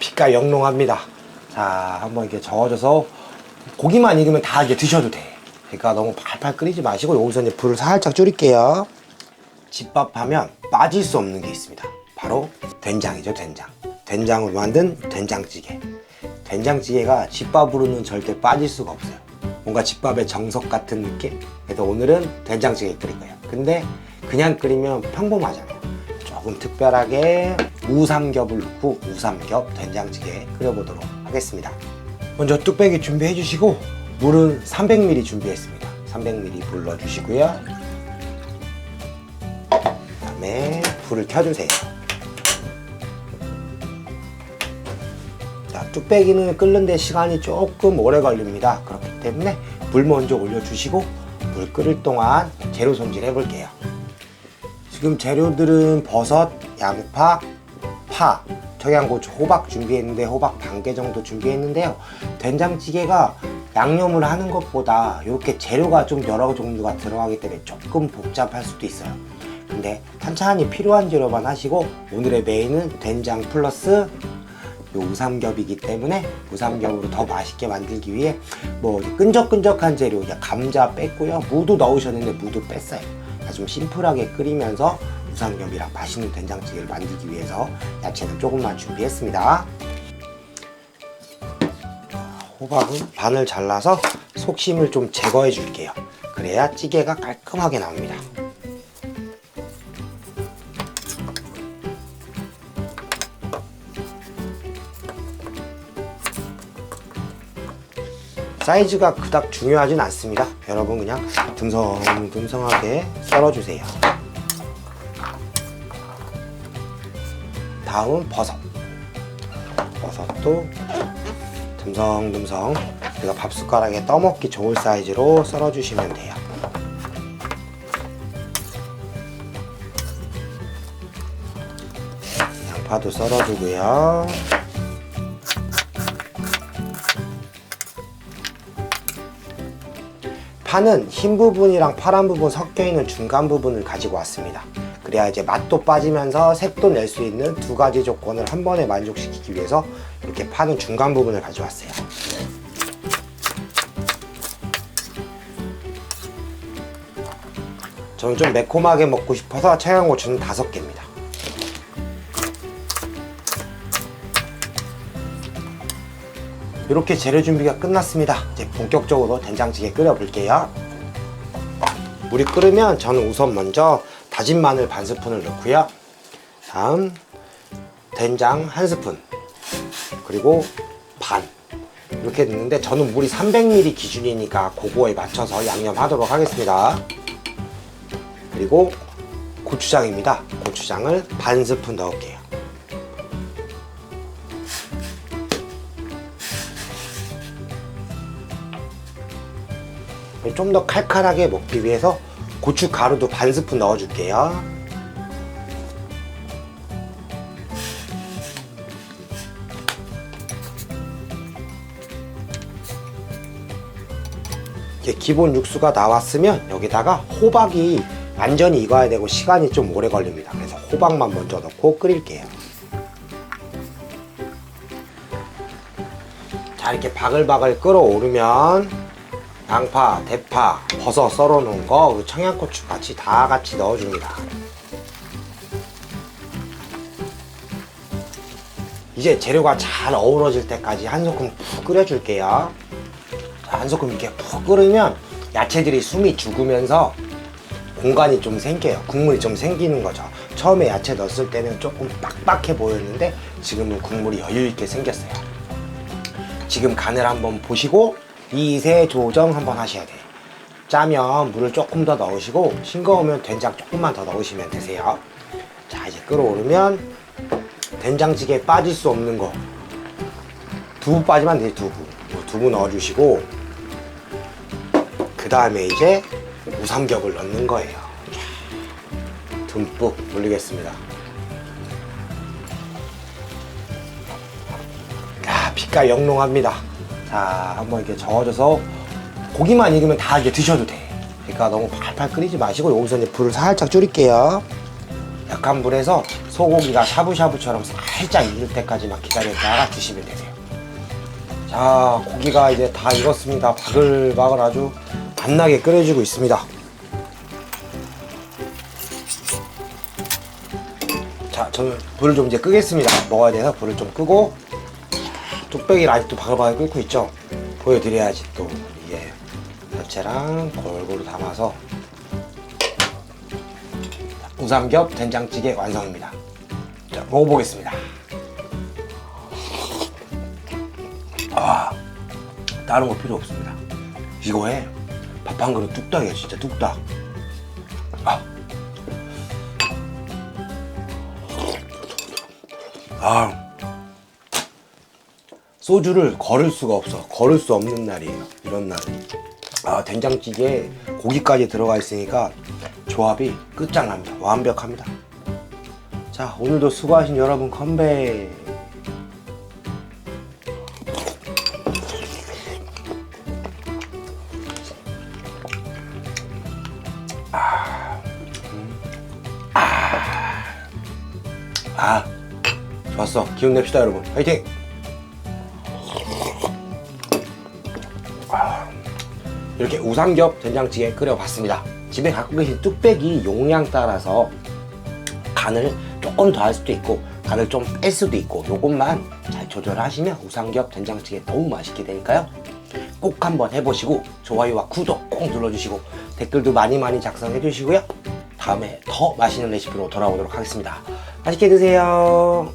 빛깔 영롱합니다. 자, 한번 이렇게 저어줘서 고기만 익으면 다 이제 드셔도 돼. 그러니까 너무 팔팔 끓이지 마시고 여기서 이제 불을 살짝 줄일게요. 집밥 하면 빠질 수 없는 게 있습니다. 바로 된장이죠, 된장. 된장으로 만든 된장찌개. 된장찌개가 집밥으로는 절대 빠질 수가 없어요. 뭔가 집밥의 정석 같은 느낌? 그래서 오늘은 된장찌개 끓일 거예요. 근데 그냥 끓이면 평범하잖아요. 조금 특별하게 우삼겹을 넣고 우삼겹 된장찌개 끓여보도록 하겠습니다. 먼저 뚝배기 준비해 주시고 물은 300ml 준비했습니다. 300ml 불 넣어주시고요. 그 다음에 불을 켜주세요. 자, 뚝배기는 끓는데 시간이 조금 오래 걸립니다. 그렇기 때문에 물 먼저 올려주시고 물 끓일 동안 재료 손질 해볼게요. 지금 재료들은 버섯, 양파, 파, 청양고추, 호박 준비했는데 호박 반 개 정도 준비했는데요. 된장찌개가 양념을 하는 것보다 이렇게 재료가 좀 여러 종류가 들어가기 때문에 조금 복잡할 수도 있어요. 근데 찬찬히 필요한 재료만 하시고 오늘의 메인은 된장 플러스 우삼겹이기 때문에 우삼겹으로 더 맛있게 만들기 위해 뭐 끈적끈적한 재료 감자 뺐고요. 무도 넣으셨는데 무도 뺐어요. 좀 심플하게 끓이면서 우삼겹이랑 맛있는 된장찌개를 만들기 위해서 야채는 조금만 준비했습니다. 호박은 반을 잘라서 속심을 좀 제거해 줄게요. 그래야 찌개가 깔끔하게 나옵니다. 사이즈가 그닥 중요하진 않습니다. 여러분 그냥 듬성듬성하게 썰어주세요. 다음은 버섯도 듬성듬성 우리가 밥숟가락에 떠먹기 좋을 사이즈로 썰어주시면 돼요. 양파도 썰어주고요. 파는 흰 부분이랑 파란 부분 섞여 있는 중간 부분을 가지고 왔습니다. 그래야 이제 맛도 빠지면서 색도 낼 수 있는 두 가지 조건을 한 번에 만족시키기 위해서 이렇게 파는 중간 부분을 가져왔어요. 저는 좀 매콤하게 먹고 싶어서 청양고추는 5개입니다. 이렇게 재료 준비가 끝났습니다. 이제 본격적으로 된장찌개 끓여볼게요. 물이 끓으면 저는 우선 먼저 다진 마늘 반 스푼을 넣고요. 다음 된장 1스푼 그리고 반 이렇게 넣는데 저는 물이 300ml 기준이니까 그거에 맞춰서 양념하도록 하겠습니다. 그리고 고추장입니다. 고추장을 반 스푼 넣을게요. 좀 더 칼칼하게 먹기 위해서 고춧가루도 반 스푼 넣어줄게요. 이제 기본 육수가 나왔으면 여기다가 호박이 완전히 익어야 되고 시간이 좀 오래 걸립니다. 그래서 호박만 먼저 넣고 끓일게요. 자, 이렇게 바글바글 끓어오르면 양파, 대파, 버섯 썰어놓은 거, 청양고추 같이 다 같이 넣어줍니다. 이제 재료가 잘 어우러질 때까지 한 소끔 푹 끓여줄게요. 자, 한 소끔 이렇게 푹 끓으면 야채들이 숨이 죽으면서 공간이 좀 생겨요. 국물이 좀 생기는 거죠. 처음에 야채 넣었을 때는 조금 빡빡해 보였는데 지금은 국물이 여유 있게 생겼어요. 지금 간을 한번 보시고 미세 조정 한번 하셔야 돼요. 짜면 물을 조금 더 넣으시고 싱거우면 된장 조금만 더 넣으시면 되세요. 자, 이제 끓어오르면 된장찌개에 빠질 수 없는 거 두부 빠지면 안 돼요. 두부 넣어주시고 그 다음에 이제 우삼겹을 넣는 거예요. 듬뿍 올리겠습니다. 야, 빛깔 영롱합니다. 자, 한번 이렇게 저어줘서 고기만 익으면 다 이제 드셔도 돼. 그러니까 너무 팔팔 끓이지 마시고 여기서 이제 불을 살짝 줄일게요. 약한 불에서 소고기가 샤브샤브처럼 살짝 익을 때까지만 기다렸다가 드시면 되세요. 자, 고기가 이제 다 익었습니다. 바글바글 아주 맛나게 끓여지고 있습니다. 자, 저는 불을 좀 이제 끄겠습니다. 먹어야 돼서 불을 좀 끄고, 뚝배기를 아직도 바글바글 끓고 있죠. 보여드려야지 또 이게 야채랑 골고루 담아서 우삼겹 된장찌개 완성입니다. 자, 먹어보겠습니다. 다른 거 필요 없습니다. 이거에 밥 한 그릇 뚝딱이에요. 진짜 뚝딱. 소주를 거를 수가 없어. 거를 수 없는 날이에요. 이런 날이. 된장찌개에 고기까지 들어가 있으니까 조합이 끝장납니다. 완벽합니다. 자, 오늘도 수고하신 여러분 건배. 좋았어. 기운 냅시다 여러분. 화이팅! 이렇게 우삼겹 된장찌개 끓여봤습니다. 집에 갖고 계신 뚝배기 용량 따라서 간을 조금 더 할 수도 있고 간을 좀 뺄 수도 있고, 요것만 잘 조절하시면 우삼겹 된장찌개 너무 맛있게 되니까요. 꼭 한번 해보시고 좋아요와 구독 꼭 눌러주시고 댓글도 많이 작성해 주시고요. 다음에 더 맛있는 레시피로 돌아오도록 하겠습니다. 맛있게 드세요.